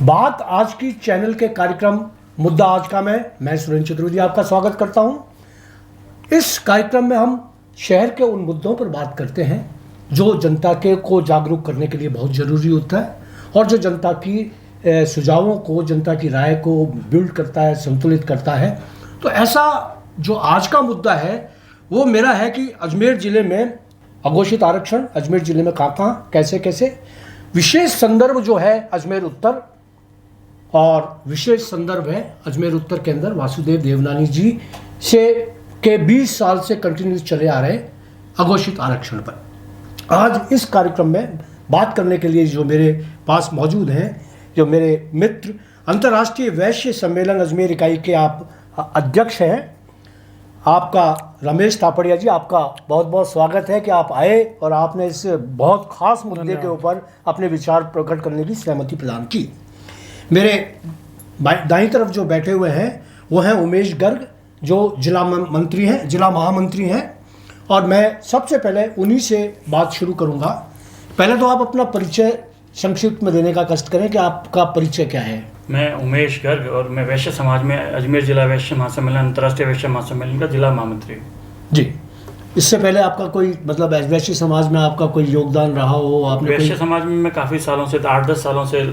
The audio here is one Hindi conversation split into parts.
बात आज की चैनल के कार्यक्रम मुद्दा आज का मैं सुरेंद्र चतुर्वेदी आपका स्वागत करता हूं। इस कार्यक्रम में हम शहर के उन मुद्दों पर बात करते हैं जो जनता के को जागरूक करने के लिए बहुत ज़रूरी होता है और जो जनता की सुझावों को, जनता की राय को बिल्ड करता है, संतुलित करता है। तो ऐसा जो आज का मुद्दा है वो मेरा है कि अजमेर ज़िले में अघोषित आरक्षण, अजमेर ज़िले में कहाँ कैसे कैसे, विशेष संदर्भ जो है अजमेर उत्तर, और विशेष संदर्भ है अजमेर उत्तर के अंदर वासुदेव देवनानी जी से के 20 साल से कंटिन्यूस चले आ रहे अघोषित आरक्षण पर आज इस कार्यक्रम में बात करने के लिए जो मेरे पास मौजूद हैं, जो मेरे मित्र, अंतर्राष्ट्रीय वैश्य सम्मेलन अजमेर इकाई के आप अध्यक्ष हैं, आपका रमेश थापड़िया जी, आपका बहुत बहुत स्वागत है कि आप आए और आपने इस बहुत खास मुद्दे के ऊपर अपने विचार प्रकट करने की सहमति प्रदान की। मेरे दाईं तरफ जो बैठे हुए हैं वो हैं उमेश गर्ग, जो जिला मंत्री हैं, जिला महामंत्री हैं, और मैं सबसे पहले उन्हीं से बात शुरू करूंगा। पहले तो आप अपना परिचय संक्षिप्त में देने का कष्ट करें कि आपका परिचय क्या है। मैं उमेश गर्ग और मैं वैश्य समाज में अजमेर जिला वैश्य महासम्मेलन, अंतर्राष्ट्रीय वैश्य महासम्मेलन का जिला महामंत्री जी। इससे पहले आपका कोई मतलब वैश्य समाज में आपका कोई योगदान रहा हो? आपने वैश्य समाज में मैं काफ़ी सालों से 8-10 सालों से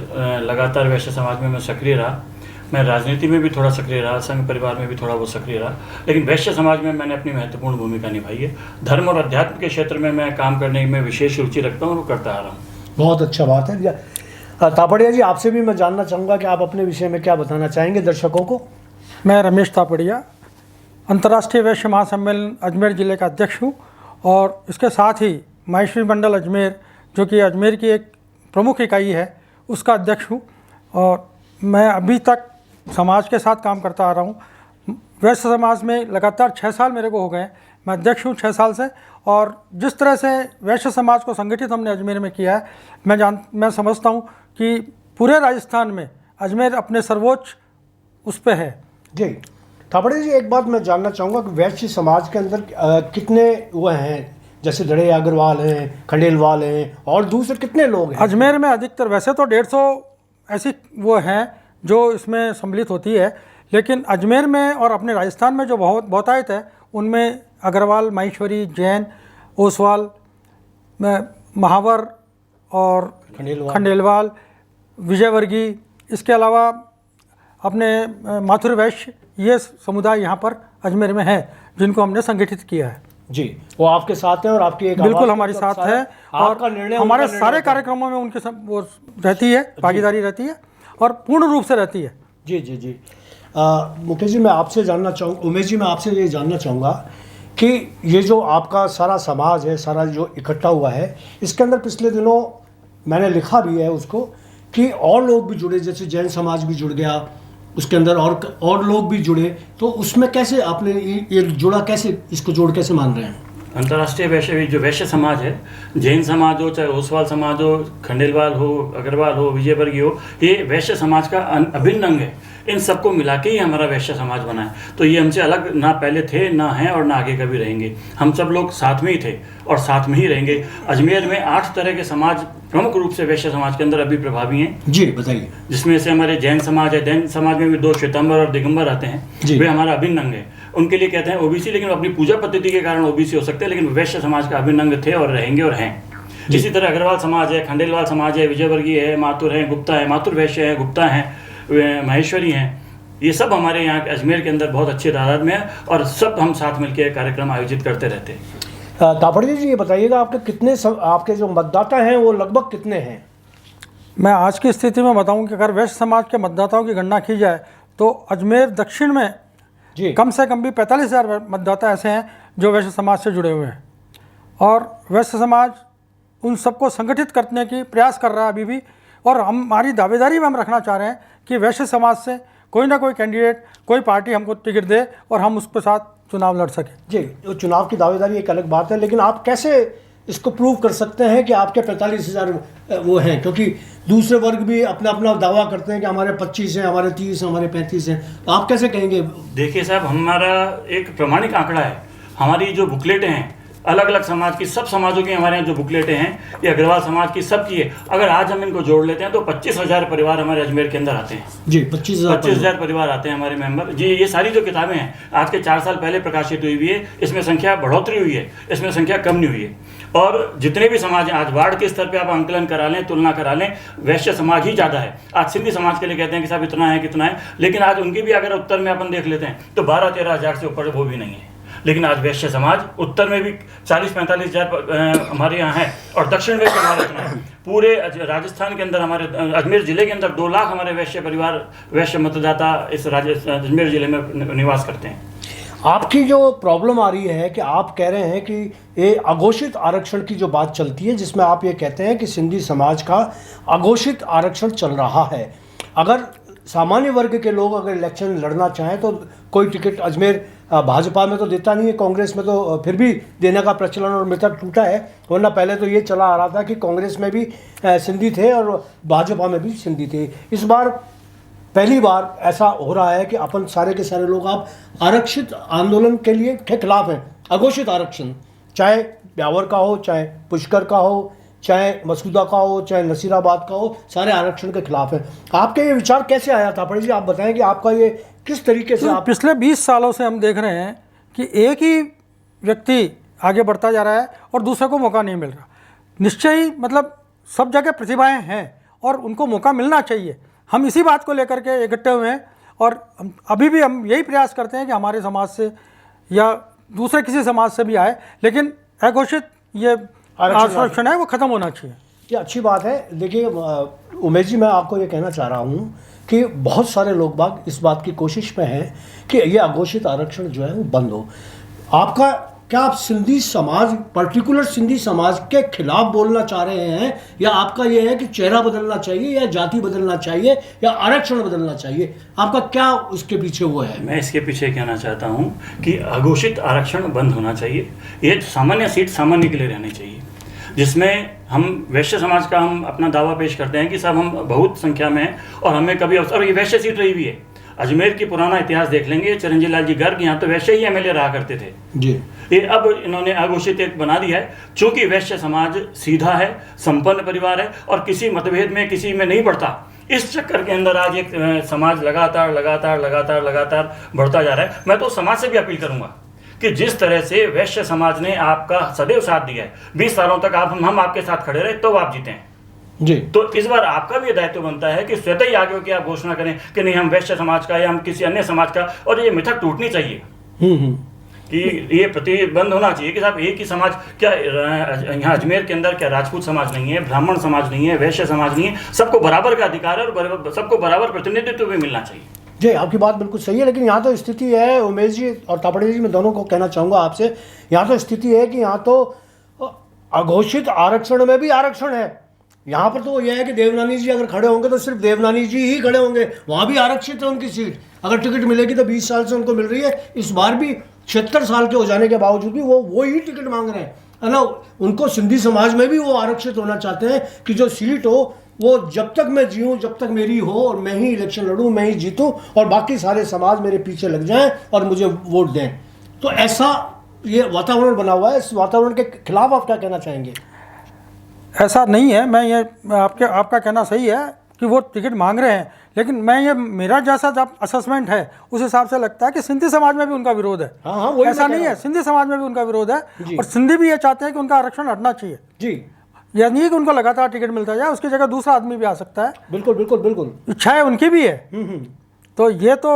लगातार वैश्य समाज में मैं सक्रिय रहा। मैं राजनीति में भी थोड़ा सक्रिय रहा, संघ परिवार में भी थोड़ा वो सक्रिय रहा, लेकिन वैश्य समाज में मैंने अपनी महत्वपूर्ण भूमिका निभाई है। धर्म और अध्यात्म के क्षेत्र में मैं काम करने में विशेष रुचि रखता हूँ और करता आ रहा हूँ। बहुत अच्छा बात है। थापड़िया जी, आपसे भी मैं जानना चाहूँगा कि आप अपने विषय में क्या बताना चाहेंगे दर्शकों को। मैं रमेश थापड़िया, अंतर्राष्ट्रीय वैश्य महासम्मेलन अजमेर ज़िले का अध्यक्ष हूँ और इसके साथ ही माहेश्वरी मंडल अजमेर, जो कि अजमेर की एक प्रमुख इकाई है, उसका अध्यक्ष हूँ। और मैं अभी तक समाज के साथ काम करता आ रहा हूँ। वैश्य समाज में लगातार 6 साल मेरे को हो गए। मैं अध्यक्ष हूँ 6 साल से, और जिस तरह से वैश्य समाज को संगठित हमने अजमेर में किया है, मैं समझता हूँ कि पूरे राजस्थान में अजमेर अपने सर्वोच्च उस पर है। जी थापड़िया जी, एक बात मैं जानना चाहूँगा कि वैश्य समाज के अंदर कितने वो हैं, जैसे दड़े अग्रवाल हैं, खंडेलवाल हैं, और दूसरे कितने लोग हैं? अजमेर में अधिकतर वैसे तो 150 ऐसी वो हैं जो इसमें सम्मिलित होती है, लेकिन अजमेर में और अपने राजस्थान में जो बहुतायत है उनमें अग्रवाल, माहेश्वरी, जैन, ओसवाल, महावर और खंडेलवाल, विजयवर्गीय, इसके अलावा अपने माथुर वैश्य, ये समुदाय यहाँ पर अजमेर में है जिनको हमने संगठित किया है। जी, वो आपके साथ हैं और आपकी एक बिल्कुल हमारे साथ है, और हमारे सारे कार्यक्रमों में उनके वो रहती है, भागीदारी रहती है और पूर्ण रूप से रहती है। जी जी जी। मुकेश जी, मैं आपसे जानना चाहूँगा, उमेश जी, मैं आपसे ये जानना चाहूँगा कि ये जो आपका सारा समाज है, सारा जो इकट्ठा हुआ है, इसके अंदर पिछले दिनों मैंने लिखा भी है उसको कि और लोग भी जुड़े, जैसे जैन समाज भी जुड़ गया, उसके अंदर और लोग भी जुड़े, तो उसमें कैसे आपने ये जुड़ा, कैसे इसको जोड़ कैसे मान रहे हैं? अंतर्राष्ट्रीय वैश्य समाज है, जैन समाज हो, चाहे ओसवाल समाज हो, खंडेलवाल हो, अग्रवाल हो, विजयवर्गीय हो, ये वैश्य समाज का अभिन्न अंग है। इन सबको मिला के ही हमारा वैश्य समाज बना है। तो ये हमसे अलग ना पहले थे, ना हैं और ना आगे कभी रहेंगे। हम सब लोग साथ में ही थे और साथ में ही रहेंगे। अजमेर में 8 तरह के समाज प्रमुख रूप से वैश्य समाज के अंदर अभी प्रभावी हैं। जी बताइए। जिसमें से हमारे जैन समाज है, जैन समाज में भी 2 श्वेतांबर और दिगंबर आते हैं, वे हमारा अभिन्न अंग है। उनके लिए कहते हैं ओबीसी, लेकिन अपनी पूजा पद्धति के कारण ओबीसी हो सकते हैं, लेकिन वैश्य समाज का अभिन्न अंग थे और रहेंगे और हैं। इसी तरह अग्रवाल समाज है, खंडेलवाल समाज है, विजयवर्गीय है, माथुर है, गुप्ता है, माथुर वैश्य है, गुप्ता हैं, माहेश्वरी हैं। ये सब हमारे यहाँ अजमेर के अंदर बहुत अच्छे तादाद में है और सब हम साथ मिलकर कार्यक्रम आयोजित करते रहते हैं। थापड़िया जी, ये बताइएगा आपके जो मतदाता हैं वो लगभग कितने हैं? मैं आज की स्थिति में बताऊं कि अगर वैश्य समाज के मतदाताओं की गणना की जाए तो अजमेर दक्षिण में जी कम से कम भी 45,000 मतदाता ऐसे हैं जो वैश्य समाज से जुड़े हुए हैं, और वैश्य समाज उन सबको संगठित करने की प्रयास कर रहा है अभी भी। और हमारी दावेदारी में हम रखना चाह रहे हैं कि वैश्य समाज से कोई ना कोई कैंडिडेट, कोई पार्टी हमको टिकट दे और हम उसके साथ चुनाव लड़ सकें। जी, तो चुनाव की दावेदारी एक अलग बात है, लेकिन आप कैसे इसको प्रूव कर सकते हैं कि आपके 45,000 वो हैं? क्योंकि दूसरे वर्ग भी अपना अपना दावा करते हैं कि हमारे 25 हैं, हमारे 30 हैं, हमारे 35 हैं, तो आप कैसे कहेंगे? देखिए साहब, हमारा एक प्रमाणिक आंकड़ा है। हमारी जो बुकलेटें हैं अलग अलग समाज की, सब समाजों की हमारे यहाँ जो बुकलेटें हैं, ये अग्रवाल समाज की सबकी है। अगर आज हम इनको जोड़ लेते हैं तो 25,000 परिवार हमारे अजमेर के अंदर आते हैं जी। 25,000 परिवार आते हैं हमारे मेंबर जी। ये सारी जो किताबें हैं आज के 4 साल पहले प्रकाशित हुई है, इसमें संख्या बढ़ोतरी हुई है, इसमें संख्या कम नहीं हुई है। और जितने भी समाज हैं आज वार्ड के स्तर पे आप आंकलन करा लें, तुलना करा लें, वैश्य समाज ही ज़्यादा है। आज सिंधी समाज के लिए कहते हैं कि साहब इतना है कितना है, लेकिन आज उनकी भी अगर उत्तर में अपन देख लेते हैं तो 12-13 हज़ार से ऊपर वो भी नहीं है। लेकिन आज वैश्य समाज उत्तर में भी 40-45 हज़ार हमारे यहाँ है, और दक्षिण में हमारे इतना है। पूरे राजस्थान के अंदर, हमारे अजमेर जिले के अंदर 2 लाख हमारे वैश्य परिवार, वैश्य मतदाता इस अजमेर जिले में निवास करते हैं। आपकी जो प्रॉब्लम आ रही है कि आप कह रहे हैं कि ये अघोषित आरक्षण की जो बात चलती है, जिसमें आप ये कहते हैं कि सिंधी समाज का अघोषित आरक्षण चल रहा है। अगर सामान्य वर्ग के लोग अगर इलेक्शन लड़ना चाहें तो कोई टिकट अजमेर भाजपा में तो देता नहीं है, कांग्रेस में तो फिर भी देने का प्रचलन और मेथड टूटा है। वरना पहले तो ये चला आ रहा था कि कांग्रेस में भी सिंधी थे और भाजपा में भी सिंधी थे। इस बार पहली बार ऐसा हो रहा है कि अपन सारे के सारे लोग आप आरक्षित आंदोलन के लिए के खिलाफ हैं। अघोषित आरक्षण, चाहे ब्यावर का हो, चाहे पुष्कर का हो, चाहे मसूदा का हो, चाहे नसीराबाद का हो, सारे आरक्षण के खिलाफ हैं। आपके ये विचार कैसे आया था? जी आप बताएं कि आपका ये किस तरीके से आप पिछले 20 सालों से हम देख रहे हैं कि एक ही व्यक्ति आगे बढ़ता जा रहा है और दूसरे को मौका नहीं मिल रहा। निश्चय ही मतलब सब जगह प्रतिभाएं हैं और उनको मौका मिलना चाहिए। हम इसी बात को लेकर के इकट्ठे हुए हैं और अभी भी हम यही प्रयास करते हैं कि हमारे समाज से या दूसरे किसी समाज से भी आए, लेकिन अघोषित ये आरक्षण है वो खत्म होना चाहिए। ये अच्छी बात है। देखिए उमेश जी, मैं आपको ये कहना चाह रहा हूँ कि बहुत सारे लोग बाग इस बात की कोशिश में हैं कि ये अघोषित आरक्षण जो है वो बंद हो। आपका क्या आप सिंधी समाज, पर्टिकुलर सिंधी समाज के खिलाफ बोलना चाह रहे हैं, या आपका ये है कि चेहरा बदलना चाहिए, या जाति बदलना चाहिए, या आरक्षण बदलना चाहिए? आपका क्या उसके पीछे वो है? मैं इसके पीछे कहना चाहता हूँ कि अघोषित आरक्षण बंद होना चाहिए। ये सामान्य सीट सामान्य के लिए रहनी चाहिए, जिसमें हम वैश्य समाज का हम अपना दावा पेश करते हैं कि साहब हम बहुत संख्या में हैं और हमें कभी अवसर, और ये वैश्य सीट रही भी है। अजमेर की पुराना इतिहास देख लेंगे, चिरंजीव लाल जी गर्ग यहाँ तो वैश्य ही एमएलए रहा करते थे जी। ये अब इन्होंने अघोषित एक बना दिया है, चूंकि वैश्य समाज सीधा है, संपन्न परिवार है और किसी मतभेद में किसी में नहीं बढ़ता। इस चक्कर के अंदर आज एक समाज लगातार बढ़ता जा रहा है। मैं तो समाज से भी अपील करूंगा कि जिस तरह से वैश्य समाज ने आपका सदैव साथ दिया है, 20 सालों तक हम आपके साथ खड़े रहे, तो आप जीते हैं जी। तो इस बार आपका भी दायित्व बनता है कि स्वतः ही आगे होकर आप घोषणा करें कि नहीं हम वैश्य समाज का या हम किसी अन्य समाज का, और ये मिथक टूटनी चाहिए कि ये प्रतिबंध होना चाहिए कि साहब एक ही समाज, क्या यहाँ अजमेर के अंदर क्या राजपूत समाज नहीं है, ब्राह्मण समाज नहीं है, वैश्य समाज नहीं है? सबको बराबर का अधिकार है और सबको बराबर प्रतिनिधित्व भी मिलना चाहिए जी। आपकी बात बिल्कुल सही है, लेकिन यहाँ तो स्थिति है, उमेश जी और तापड़े जी, मैं दोनों को कहना चाहूँगा आपसे, यहाँ तो स्थिति है कि यहाँ तो अघोषित आरक्षण में भी आरक्षण है। यहाँ पर तो यह है कि देवनानी जी अगर खड़े होंगे तो सिर्फ देवनानी जी ही खड़े होंगे, वहाँ भी आरक्षित है उनकी सीट। अगर टिकट मिलेगी तो 20 साल से उनको मिल रही है, इस बार भी 76 साल के हो जाने के बावजूद भी वो ही टिकट मांग रहे हैं, है ना। उनको सिंधी समाज में भी वो आरक्षित होना चाहते हैं कि जो सीट हो वो जब तक मैं जीऊँ, जब तक मेरी हो और मैं ही इलेक्शन लड़ूँ, मैं ही जीतूँ और बाकी सारे समाज मेरे पीछे लग जाएं और मुझे वोट दें। तो ऐसा ये वातावरण बना हुआ है। इस वातावरण के खिलाफ आप क्या कहना चाहेंगे? ऐसा नहीं है, मैं ये आपका कहना सही है कि वो टिकट मांग रहे हैं, लेकिन मैं ये मेरा जैसा जब असेसमेंट है उस हिसाब से लगता है कि सिंधी समाज में भी उनका विरोध है। हाँ, ऐसा नहीं है, सिंधी समाज में भी उनका विरोध है और सिंधी भी ये चाहते हैं कि उनका आरक्षण हटना चाहिए जी। यह नहीं कि उनको लगातार टिकट मिलता जाए, उसकी जगह दूसरा आदमी भी आ सकता है। बिल्कुल बिल्कुल बिल्कुल, इच्छाएं उनकी भी है। तो ये तो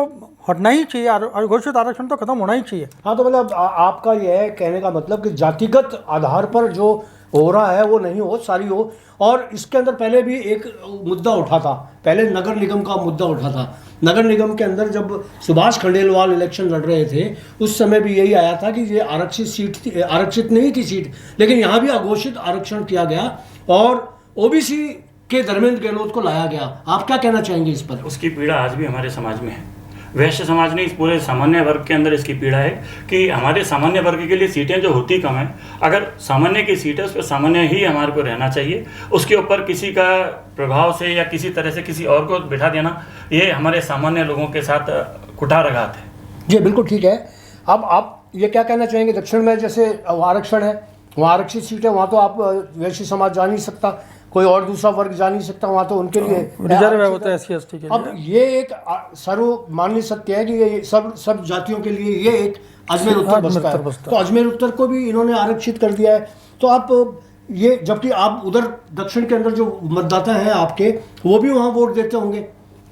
हटना ही चाहिए, अघोषित आरक्षण तो खत्म होना ही चाहिए। हाँ, तो मतलब आपका यह है कहने का मतलब कि जातिगत आधार पर जो हो रहा है वो नहीं हो, सारी हो। और इसके अंदर पहले भी एक मुद्दा उठा था, पहले नगर निगम का मुद्दा उठा था। नगर निगम के अंदर जब सुभाष खंडेलवाल इलेक्शन लड़ रहे थे उस समय भी यही आया था कि ये आरक्षित सीट थी, आरक्षित नहीं थी सीट, लेकिन यहाँ भी अघोषित आरक्षण किया गया और ओबीसी के धर्मेंद्र गहलोत को लाया गया। आप क्या कहना चाहेंगे इस पर? उसकी पीड़ा आज भी हमारे समाज में है। वैश्य समाज ने इस पूरे सामान्य वर्ग के अंदर इसकी पीड़ा है कि हमारे सामान्य वर्ग के लिए सीटें जो होती कम है, अगर सामान्य की सीट है उस पर सामान्य ही हमारे को रहना चाहिए। उसके ऊपर किसी का प्रभाव से या किसी तरह से किसी और को बिठा देना, ये हमारे सामान्य लोगों के साथ कुठाराघात है। जी बिल्कुल ठीक है। अब आप ये क्या कहना चाहेंगे, दक्षिण में जैसे आरक्षण है, वहाँ आरक्षित सीट है, वहाँ तो आप वैश्य समाज जा नहीं सकता, कोई और दूसरा वर्ग जा नहीं सकता, वहाँ तो उनके लिए रिजर्व है, होता है SC ST के लिए। अब ये एक सर्वमान्य सत्य है कि ये सब जातियों के लिए ये एक अजमेर उत्तर बसता है, तो अजमेर उत्तर को भी इन्होंने आरक्षित कर दिया है। तो आप ये, जबकि आप उधर दक्षिण के अंदर जो मतदाता हैं आपके, वो भी वहाँ वोट देते होंगे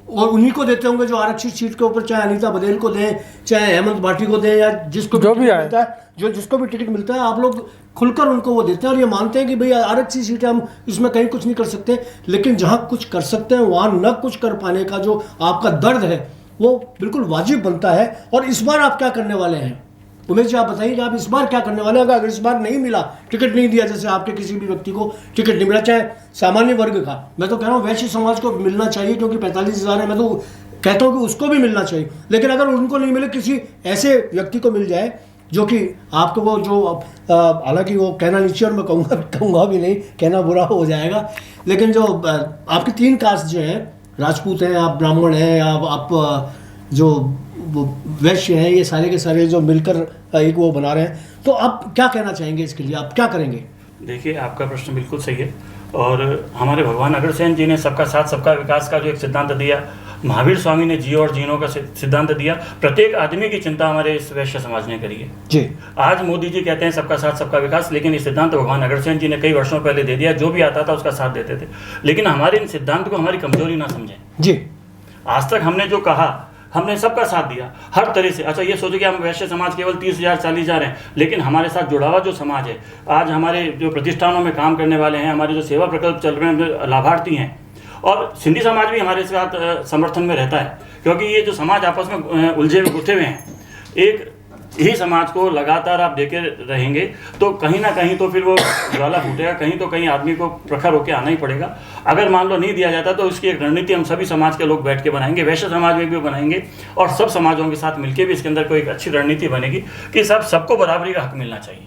और उन्हीं को देते होंगे जो आरक्षित सीट के ऊपर, चाहे अनीता बघेल को दें, चाहे हेमंत भाटी को दें, या जिसको भी मिलता है, जिसको भी टिकट मिलता है, आप लोग खुलकर उनको वो देते हैं और ये मानते हैं कि भाई आरक्षित सीट है, हम इसमें कहीं कुछ नहीं कर सकते। लेकिन जहाँ कुछ कर सकते हैं वहाँ न कुछ कर पाने का जो आपका दर्द है वो बिल्कुल वाजिब बनता है। और इस बार आप क्या करने वाले हैं उमेश जी, आप बताइए कि आप इस बार क्या करने वाले हैं? अगर इस बार नहीं मिला, टिकट नहीं दिया, जैसे आपके किसी भी व्यक्ति को टिकट नहीं मिला, चाहे सामान्य वर्ग का, मैं तो कह रहा हूँ वैश्य समाज को मिलना चाहिए क्योंकि 45,000 है, मैं तो कहता हूँ कि उसको भी मिलना चाहिए। लेकिन अगर उनको नहीं मिले, किसी ऐसे व्यक्ति को मिल जाए जो कि आपको वो जो, हालांकि वो कहना नहीं चाहिए और मैं कहूँगा भी नहीं, कहना बुरा हो जाएगा, लेकिन जो आपकी 3 कास्ट जो हैं, राजपूत हैं, आप ब्राह्मण हैं, आप जो वैश्य हैं, ये सारे के सारे जो मिलकर एक वो बना रहे हैं, तो आप क्या कहना चाहेंगे इसके लिए, आप क्या करेंगे? देखिए, आपका प्रश्न बिल्कुल सही है और हमारे भगवान अग्रसेन जी ने सबका साथ सबका विकास का जो एक सिद्धांत दिया, महावीर स्वामी ने जियो और जीनो का सिद्धांत दिया, प्रत्येक आदमी की चिंता हमारे इस वैश्य समाज ने करी है जी। आज मोदी जी कहते हैं सबका साथ सबका विकास, लेकिन ये सिद्धांत भगवान अग्रसेन जी ने कई वर्षों पहले दे दिया, जो भी आता था उसका साथ देते थे। लेकिन हमारे इन सिद्धांत को हमारी कमजोरी ना समझें जी। आज तक हमने जो कहा, हमने सबका साथ दिया हर तरह से। अच्छा, ये सोचो कि हम वैश्य समाज केवल 30,000 40,000 हैं, लेकिन हमारे साथ जुड़ा हुआ जो समाज है, आज हमारे जो प्रतिष्ठानों में काम करने वाले हैं, हमारे जो सेवा प्रकल्प चल रहे हैं, लाभार्थी हैं, और सिंधी समाज भी हमारे साथ समर्थन में रहता है, क्योंकि ये जो समाज आपस में उलझे हुए गुथे हुए हैं, एक ही समाज को लगातार आप देखे रहेंगे तो कहीं ना कहीं तो फिर वो ज्वाला फूटेगा, कहीं तो कहीं आदमी को प्रखर होकर आना ही पड़ेगा। अगर मान लो नहीं दिया जाता तो इसकी एक रणनीति हम सभी समाज के लोग बैठ के बनाएंगे, वैश्य समाज में भी बनाएंगे और सब समाजों के साथ मिलकर भी इसके अंदर कोई एक अच्छी रणनीति बनेगी कि सबको बराबरी का हक मिलना चाहिए।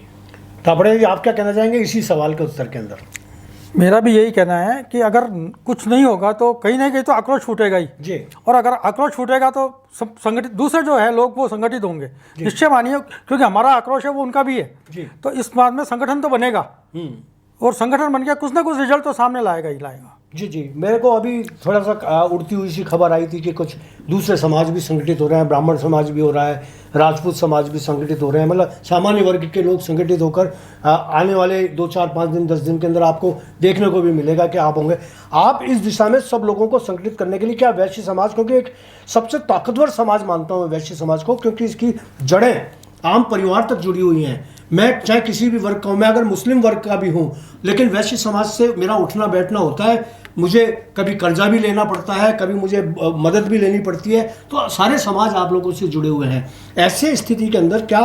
तापड़े जी, आप क्या कहना चाहेंगे इसी सवाल के उत्तर के अंदर? मेरा भी यही कहना है कि अगर कुछ नहीं होगा तो कहीं ना कहीं तो आक्रोश फूटेगा ही जी, और अगर आक्रोश फूटेगा तो सब संगठित, दूसरे जो है लोग वो संगठित होंगे, निश्चय मानिए, क्योंकि हमारा आक्रोश है वो उनका भी है जी। तो इस बात में संगठन तो बनेगा और संगठन बन के कुछ ना कुछ रिजल्ट तो सामने लाएगा ही लाएगा। जी जी। मेरे को अभी थोड़ा सा उड़ती हुई सी खबर आई थी कि कुछ दूसरे समाज भी संगठित हो रहे हैं, ब्राह्मण समाज भी हो रहा है, राजपूत समाज भी संगठित हो रहे हैं, मतलब सामान्य वर्ग के लोग संगठित होकर आने वाले 2 4 5 दिन 10 दिन के अंदर आपको देखने को भी मिलेगा कि आप होंगे। आप इस दिशा में सब लोगों को संगठित करने के लिए क्या वैश्य समाज, क्योंकि एक सबसे ताकतवर समाज मानता हूँ वैश्य समाज को, क्योंकि इसकी जड़ें आम परिवार तक जुड़ी हुई हैं। मैं चाहे किसी भी वर्ग का हूँ, मैं अगर मुस्लिम वर्ग का भी हूँ, लेकिन वैश्य समाज से मेरा उठना बैठना होता है, मुझे कभी कर्जा भी लेना पड़ता है, कभी मुझे मदद भी लेनी पड़ती है, तो सारे समाज आप लोगों से जुड़े हुए हैं। ऐसे स्थिति के अंदर क्या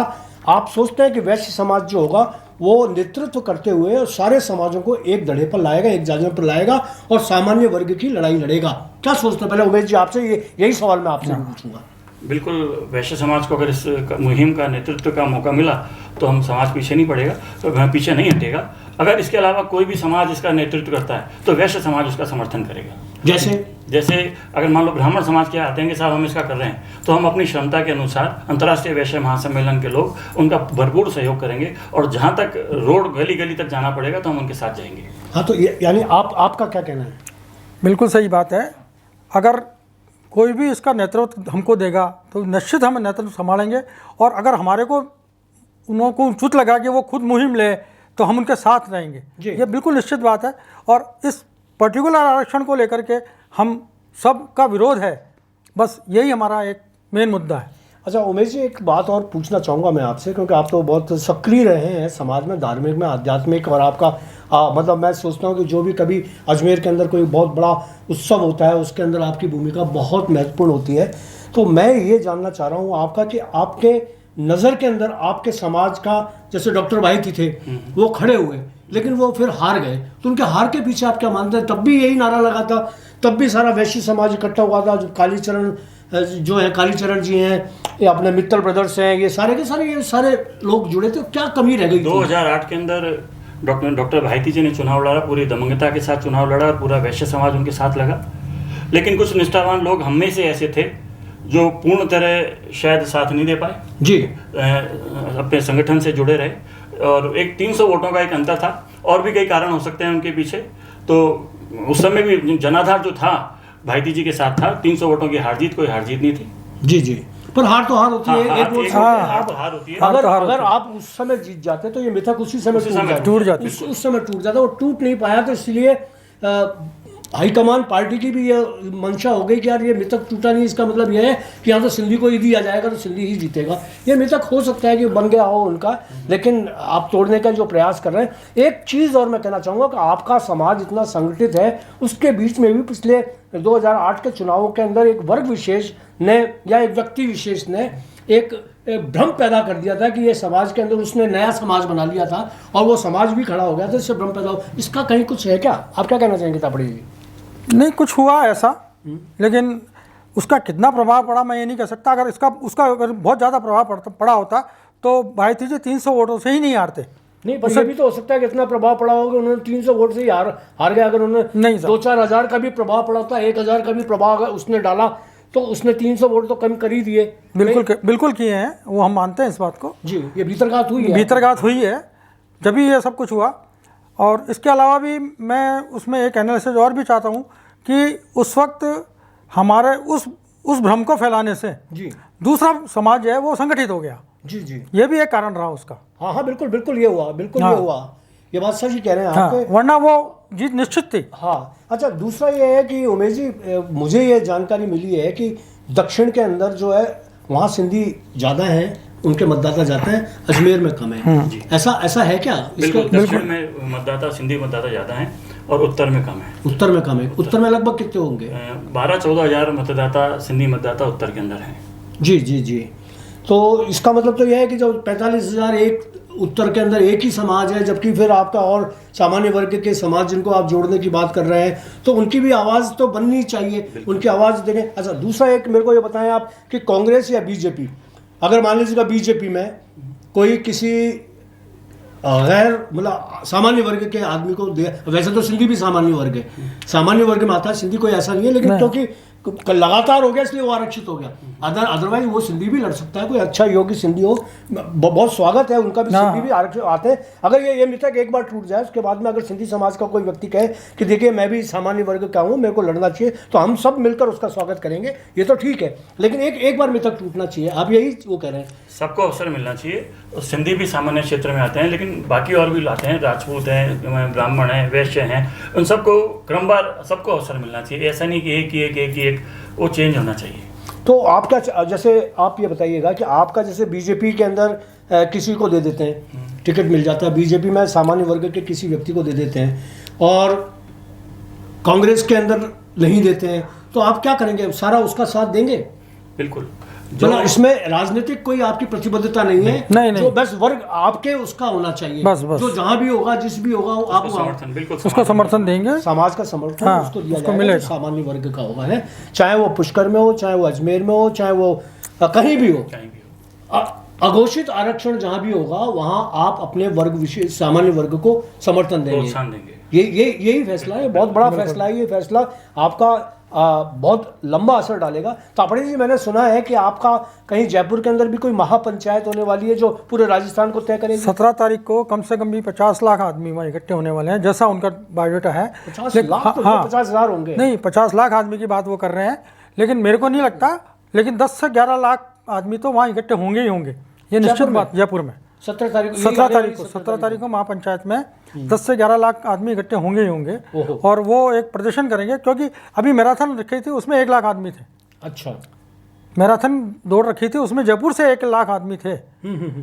आप सोचते हैं कि वैश्य समाज जो होगा वो नेतृत्व करते हुए सारे समाजों को एक धड़े पर लाएगा, एक जागरण पर लाएगा और सामान्य वर्ग की लड़ाई लड़ेगा? क्या सोचते हैं? पहले उमेश जी आपसे यही सवाल मैं आपसे पूछूंगा। बिल्कुल, वैश्य समाज को अगर इस मुहिम का नेतृत्व का मौका मिला तो हम समाज पीछे नहीं पड़ेगा, तो पीछे नहीं हटेगा। अगर इसके अलावा कोई भी समाज इसका नेतृत्व करता है तो वैश्य समाज उसका समर्थन करेगा। जैसे अगर मान लो ब्राह्मण समाज के आते हैं कि साहब हम इसका कर रहे हैं, तो हम अपनी क्षमता के अनुसार अंतर्राष्ट्रीय वैश्य महासम्मेलन के लोग उनका भरपूर सहयोग करेंगे और जहाँ तक रोड गली गली तक जाना पड़ेगा तो हम उनके साथ जाएंगे। हाँ, तो यानी आपका क्या कहना है? बिल्कुल सही बात है। अगर कोई भी इसका नेतृत्व हमको देगा तो निश्चित हम नेतृत्व संभालेंगे और अगर हमारे को उनको उचित लगा कि वो खुद मुहिम ले तो हम उनके साथ रहेंगे, ये बिल्कुल निश्चित बात है। और इस पर्टिकुलर आरक्षण को लेकर के हम सब का विरोध है, बस यही हमारा एक मेन मुद्दा है। अच्छा उमेश जी, एक बात और पूछना चाहूँगा मैं आपसे, क्योंकि आप तो बहुत सक्रिय रहे हैं समाज में, धार्मिक में, आध्यात्मिक, और आपका मतलब मैं सोचता हूँ कि जो भी कभी अजमेर के अंदर कोई बहुत बड़ा उत्सव होता है उसके अंदर आपकी भूमिका बहुत महत्वपूर्ण होती है। तो मैं ये जानना चाह रहा हूँ आपका कि आपके नज़र के अंदर आपके समाज का, जैसे डॉक्टर भाईती थे वो खड़े हुए लेकिन वो फिर हार गए, तो उनके हार के पीछे आप क्या मानते हैं? तब भी यही नारा लगा था, तब भी सारा वैश्य समाज इकट्ठा हुआ था, जो कालीचरण जो है, कालीचरण जी हैं, ये अपने मित्तल ब्रदर्स हैं, ये सारे के सारे, ये सारे लोग जुड़े थे। क्या कमी रह गई? 2008 के अंदर डॉक्टर भाईती जी ने चुनाव लड़ा, पूरी दमंगता के साथ चुनाव लड़ा और पूरा वैश्य समाज उनके साथ लगा। लेकिन कुछ निष्ठावान लोग हम में से ऐसे थे जो पूर्ण तरह शायद साथ नहीं दे पाए जी, अपने संगठन से जुड़े रहे, और एक 300 वोटों का एक अंतर था, और भी कई कारण हो सकते हैं उनके पीछे। तो उस समय भी जनाधार जो था भाईती जी के साथ था। 300 वोटों की हार जीत कोई हार जीत नहीं थी। जी जी, पर हार तो हार होती है, एक वोट से हार होती है। अगर आप उस समय जीत जाते तो ये मिथक उसी समय टूट जाती, उस समय टूट जाता, और टूट नहीं पाया, तो इसलिए हाईकमान पार्टी की भी ये मंशा हो गई कि यार ये मिथक टूटा नहीं, इसका मतलब ये है कि यहाँ तो सिंधी को ही दिया जाएगा तो सिंधी ही जीतेगा। ये मिथक हो सकता है कि बन गया हो उनका, लेकिन आप तोड़ने का जो प्रयास कर रहे हैं। एक चीज़ और मैं कहना चाहूँगा कि आपका समाज इतना संगठित है, उसके बीच में भी पिछले 2008 के चुनावों के अंदर एक वर्ग विशेष ने या एक व्यक्ति विशेष ने एक भ्रम पैदा कर दिया था कि ये समाज के अंदर उसने नया समाज बना लिया था और वो समाज भी खड़ा हो गया था, इससे भ्रम पैदा हो। इसका कहीं कुछ है क्या? आप क्या कहना चाहेंगे तापड़ी जी? नहीं, कुछ हुआ ऐसा, लेकिन उसका कितना प्रभाव पड़ा मैं ये नहीं कह सकता। अगर उसका अगर बहुत ज़्यादा प्रभाव पड़ा होता तो भाईती जी 300 वोटों से ही नहीं हारते। नहीं, पर ये भी तो हो सकता है कि इतना प्रभाव पड़ा होगा उन्होंने 300 वोट से ही हार गया। अगर उन्होंने 2-4 हज़ार का भी प्रभाव पड़ा था, 1,000 का भी प्रभाव उसने डाला, तो उसने 300 वोट तो कम कर ही दिए। बिल्कुल किए हैं, वो हम मानते हैं इस बात को। जी, ये भीतरघात हुई है जब भी ये सब कुछ हुआ। और इसके अलावा भी मैं उसमें एक एनालिसिस और भी चाहता हूँ कि उस वक्त हमारे उस भ्रम को फैलाने से जी दूसरा समाज जो है वो संगठित हो गया। जी जी, ये भी एक कारण रहा उसका। हाँ, बिल्कुल ये हुआ, ये हुआ, ये बात सच ही कह रहे हैं आप। वरना वो जीत निश्चित थी। हाँ, अच्छा, दूसरा ये है कि उमेश जी, मुझे ये जानकारी मिली है कि दक्षिण के अंदर जो है वहाँ सिंधी ज़्यादा हैं, उनके मतदाता जाते हैं, अजमेर में कम है। ऐसा है क्या? बिल्कुल, दक्षिण में मतदाता सिंधी मतदाता ज़्यादा हैं और उत्तर में कम है। उत्तर में लगभग कितने होंगे? 12-14 हज़ार मतदाता सिंधी मतदाता उत्तर के अंदर हैं। जी, तो इसका मतलब तो यह है कि जो 45,000 एक उत्तर के अंदर एक ही समाज है, जबकि फिर आपका और सामान्य वर्ग के समाज जिनको आप जोड़ने की बात कर रहे हैं, तो उनकी भी आवाज़ तो बननी चाहिए, उनकी आवाज़ देने। अच्छा, दूसरा एक मेरे को ये बताएं आप कि कांग्रेस या बीजेपी, अगर मान लीजिएगा बीजेपी में कोई किसी गैर मतलब सामान्य वर्ग के आदमी को दे, वैसे तो सिंधी भी सामान्य वर्ग है, सामान्य वर्ग में आता है, सिंधी कोई ऐसा नहीं है, लेकिन क्योंकि लगातार हो गया इसलिए वो आरक्षित हो गया। अदरवाइज वो सिंधी भी लड़ सकता है, कोई अच्छा योग्य सिंधी हो, बहुत स्वागत है उनका भी, सिंधी भी आरक्षित आते हैं। अगर ये मिथक एक बार टूट जाए, उसके बाद में अगर सिंधी समाज का कोई व्यक्ति कहे कि देखिए मैं भी सामान्य वर्ग का हूँ, मेरे को लड़ना चाहिए, तो हम सब मिलकर उसका स्वागत करेंगे, ये तो ठीक है, लेकिन एक बार मिथक टूटना चाहिए। आप यही वो कह रहे हैं? सबको अवसर मिलना चाहिए। सिंधी भी सामान्य क्षेत्र में आते हैं, लेकिन बाकी और भी लाते हैं, राजपूत हैं, ब्राह्मण हैं, वैश्य हैं, उन सबको क्रमवार सबको अवसर मिलना चाहिए। ऐसा नहीं कि एक वो चेंज होना चाहिए। तो आप क्या, जैसे आप ये बताइएगा कि आपका जैसे बीजेपी के अंदर किसी को दे देते हैं, टिकट मिल जाता है, बीजेपी में सामान्य वर्ग के किसी व्यक्ति को दे देते हैं, और कांग्रेस के अंदर नहीं देते हैं, तो आप क्या करेंगे? सारा उसका साथ देंगे? बिल्कुल, जो इसमें राजनीतिक कोई आपकी प्रतिबद्धता नहीं है, नहीं। जो बस वर्ग आपके उसका होना चाहिए, बस। जो जहां भी होगा, जिस भी होगा, आप उसको समर्थन देंगे, समाज का समर्थन उसको दिया जाएगा, सामान्य वर्ग का होगा, है, चाहे वो पुष्कर में हो, चाहे वो अजमेर में हो, चाहे वो कहीं भी हो। अघोषित आरक्षण जहां भी होगा वहां आप अपने वर्ग विशेष सामान्य वर्ग को समर्थन देंगे। यही फैसला है, बहुत बड़ा फैसला है। ये फैसला आपका बहुत लंबा असर डालेगा। तापड़ी जी, मैंने सुना है कि आपका कहीं जयपुर के अंदर भी कोई महापंचायत होने वाली है जो पूरे राजस्थान को तय करेगी। 17 तारीख को कम से कम भी 50 लाख आदमी वहाँ इकट्ठे होने वाले हैं, जैसा उनका बायोडाटा है। 50 लाख? हाँ, 50,000 होंगे? नहीं, 50 लाख आदमी की बात वो कर रहे हैं, लेकिन मेरे को नहीं लगता, लेकिन 10 से 11 लाख आदमी तो वहाँ इकट्ठे होंगे ही होंगे, ये निश्चित बात। जयपुर में 17 तारीख को महापंचायत में 10 से 11 लाख आदमी इकट्ठे होंगे ही होंगे, और वो एक प्रदर्शन करेंगे, क्योंकि अभी मैराथन रखी थी उसमें 1 लाख आदमी थे। अच्छा, मैराथन दौड़ रखी थी उसमें जयपुर से 1 लाख आदमी थे।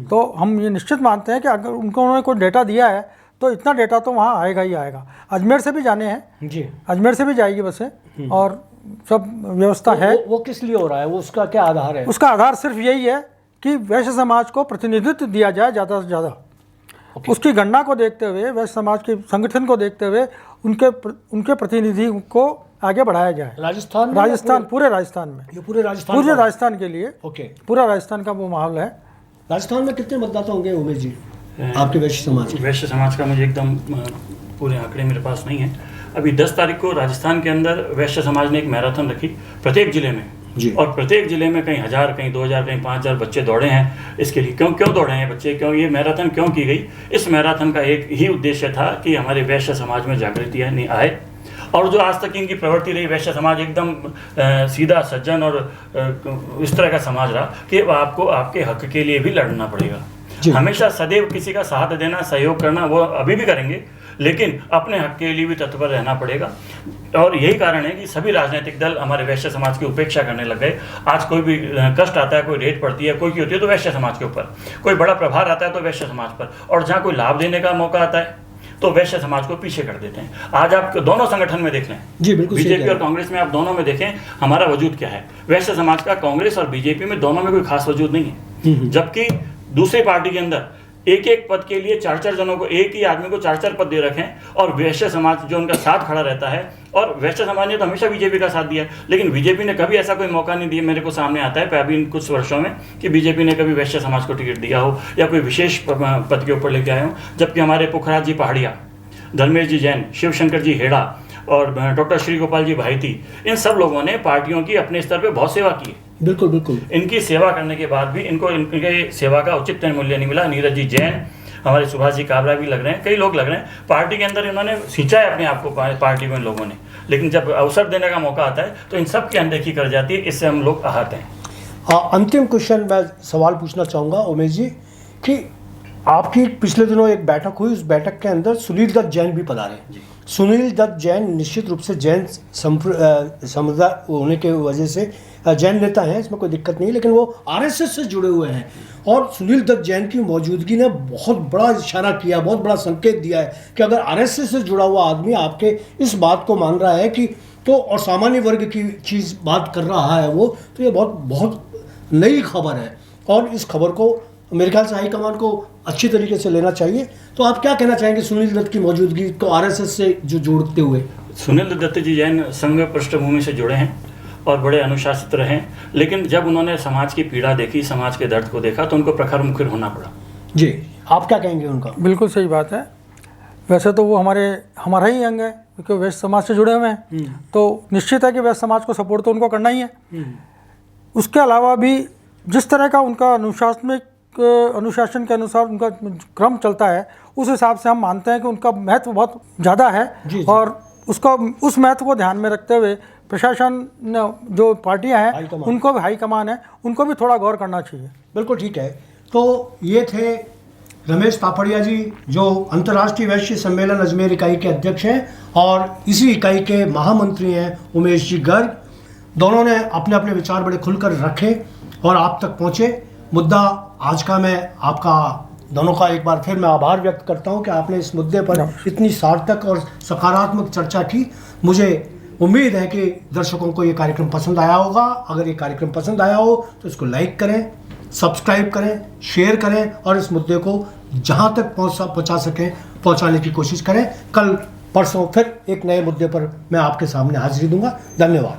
तो हम ये निश्चित मानते हैं कि अगर उन्होंने कोई डेटा दिया है तो इतना डेटा तो वहाँ आएगा ही आएगा। अजमेर से भी जाने हैं जी, अजमेर से भी जाएगी बसें, और सब व्यवस्था है। वो किस लिए हो रहा है? वो उसका क्या आधार है? उसका आधार सिर्फ यही है कि वैश्य समाज को प्रतिनिधित्व दिया जाए ज़्यादा से ज़्यादा। उसकी गणना को देखते हुए, वैश्य समाज के संगठन को देखते हुए उनके प्रतिनिधि को आगे बढ़ाया जाए। राजस्थान पूरे राजस्थान में, ये पूरे राजस्थान के लिए, पूरा राजस्थान का वो माहौल है। राजस्थान में कितने मतदाता होंगे उमेश जी आपके वैश्य समाज का? मुझे एकदम पूरे आंकड़े मेरे पास नहीं है। अभी 10 तारीख को राजस्थान के अंदर वैश्य समाज ने एक मैराथन रखी प्रत्येक जिले में, जी। और प्रत्येक जिले में कहीं 1000, कहीं 2000, कहीं 5000 बच्चे दौड़े हैं। इसके लिए क्यों दौड़े हैं बच्चे, क्यों ये मैराथन क्यों की गई? इस मैराथन का एक ही उद्देश्य था कि हमारे वैश्य समाज में जागृति आए। और जो आज तक इनकी प्रवृत्ति रही, वैश्य समाज एकदम सीधा सज्जन और इस तरह का समाज रहा कि आपको आपके हक के लिए भी लड़ना पड़ेगा। हमेशा सदैव किसी का साथ देना, सहयोग करना, वो अभी भी करेंगे, लेकिन अपने हक के लिए भी तत्पर रहना पड़ेगा। और यही कारण है कि सभी राजनीतिक दल हमारे वैश्य समाज की उपेक्षा करने लग गए। आज कोई भी कष्ट आता है, कोई रेट पड़ती है, कोई की होती है तो वैश्य समाज के ऊपर, कोई बड़ा प्रभार आता है तो वैश्य समाज पर, और जहाँ कोई लाभ देने का मौका आता है तो वैश्य समाज को पीछे कर देते हैं। आज आप दोनों संगठन में देख लें, जी बिल्कुल, बीजेपी और कांग्रेस में आप दोनों में देखें हमारा वजूद क्या है। वैश्य समाज का कांग्रेस और बीजेपी में दोनों में कोई खास वजूद नहीं है, जबकि दूसरी पार्टी के अंदर एक पद के लिए 4 जनों को, एक ही आदमी को 4 पद दे रखे हैं, और वैश्य समाज जो उनका साथ खड़ा रहता है। और वैश्य समाज ने तो हमेशा बीजेपी का साथ दिया, लेकिन बीजेपी ने कभी ऐसा कोई मौका नहीं दिया। मेरे को सामने आता है अभी कुछ वर्षों में कि बीजेपी ने कभी वैश्य समाज को टिकट दिया हो या कोई विशेष पद के ऊपर लेके आए हो। जबकि हमारे पुखराज जी पहाड़िया, धर्मेश जी जैन, शिवशंकर जी हेड़ा और डॉक्टर श्री गोपाल जी भाईती, इन सब लोगों ने पार्टियों की अपने स्तर पे बहुत सेवा की है। बिल्कुल बिल्कुल। इनकी सेवा करने के बाद भी इनको इनके सेवा का उचित मूल्य नहीं मिला। नीरज जी जैन, हमारे सुभाष जी काबरा भी लग रहे हैं, कई लोग लग रहे हैं। पार्टी के अंदर इन्होंने सिंचा है अपने आप को, पार्टी में लोगों ने, लेकिन जब अवसर देने का मौका आता है तो इन सब की अनदेखी कर जाती है। इससे हम लोग आहत हैं। अंतिम क्वेश्चन मैं सवाल पूछना चाहूँगा उमेश जी कि आपकी पिछले दिनों एक बैठक हुई, उस बैठक के अंदर सुनील दत्त जैन भी पधारे। सुनील दत्त जैन निश्चित रूप से जैन समुदाय होने के वजह से जैन नेता हैं, इसमें कोई दिक्कत नहीं, लेकिन वो आरएसएस से जुड़े हुए हैं। और सुनील दत्त जैन की मौजूदगी ने बहुत बड़ा इशारा किया, बहुत बड़ा संकेत दिया है कि अगर आरएसएस से जुड़ा हुआ आदमी आपके इस बात को मान रहा है कि तो, और सामान्य वर्ग की चीज़ बात कर रहा है वो, तो ये बहुत नई खबर है। और इस खबर को मेरे ख्याल से हाईकमान को अच्छी तरीके से लेना चाहिए। तो आप क्या कहना चाहेंगे सुनील दत्त की मौजूदगी को आरएसएस से जो जोड़ते हुए? सुनील दत्त जी जैन संघ पृष्ठभूमि से जुड़े हैं और बड़े अनुशासित रहे, लेकिन जब उन्होंने समाज की पीड़ा देखी, समाज के दर्द को देखा, तो उनको प्रखर मुखर होना पड़ा। जी, आप क्या कहेंगे उनका? बिल्कुल सही बात है। वैसे तो वो हमारा ही अंग है, क्योंकि वैश्य समाज से जुड़े हुए हैं, तो निश्चित है कि वैश्य समाज को सपोर्ट तो उनको करना ही है। उसके अलावा भी जिस तरह का उनका अनुशासन के अनुसार उनका क्रम चलता है, उस हिसाब से हम मानते हैं कि उनका महत्व बहुत ज़्यादा है। जी। और उस महत्व को ध्यान में रखते हुए प्रशासन, जो पार्टियां हैं, उनको भी हाईकमान है, उनको भी थोड़ा गौर करना चाहिए। बिल्कुल ठीक है। तो ये थे रमेश तापड़िया जी, जो अंतर्राष्ट्रीय वैश्य सम्मेलन अजमेर इकाई के अध्यक्ष हैं, और इसी इकाई के महामंत्री हैं उमेश जी गर्ग। दोनों ने अपने अपने विचार बड़े खुलकर रखे और आप तक पहुँचे। मुद्दा आज का मैं आपका दोनों का एक बार फिर मैं आभार व्यक्त करता हूं कि आपने इस मुद्दे पर इतनी सार्थक और सकारात्मक चर्चा की। मुझे उम्मीद है कि दर्शकों को ये कार्यक्रम पसंद आया होगा। अगर ये कार्यक्रम पसंद आया हो तो इसको लाइक करें, सब्सक्राइब करें, शेयर करें और इस मुद्दे को जहां तक पहुंचा सकें पहुंचाने की कोशिश करें। कल परसों फिर एक नए मुद्दे पर मैं आपके सामने हाजिरी दूंगा। धन्यवाद।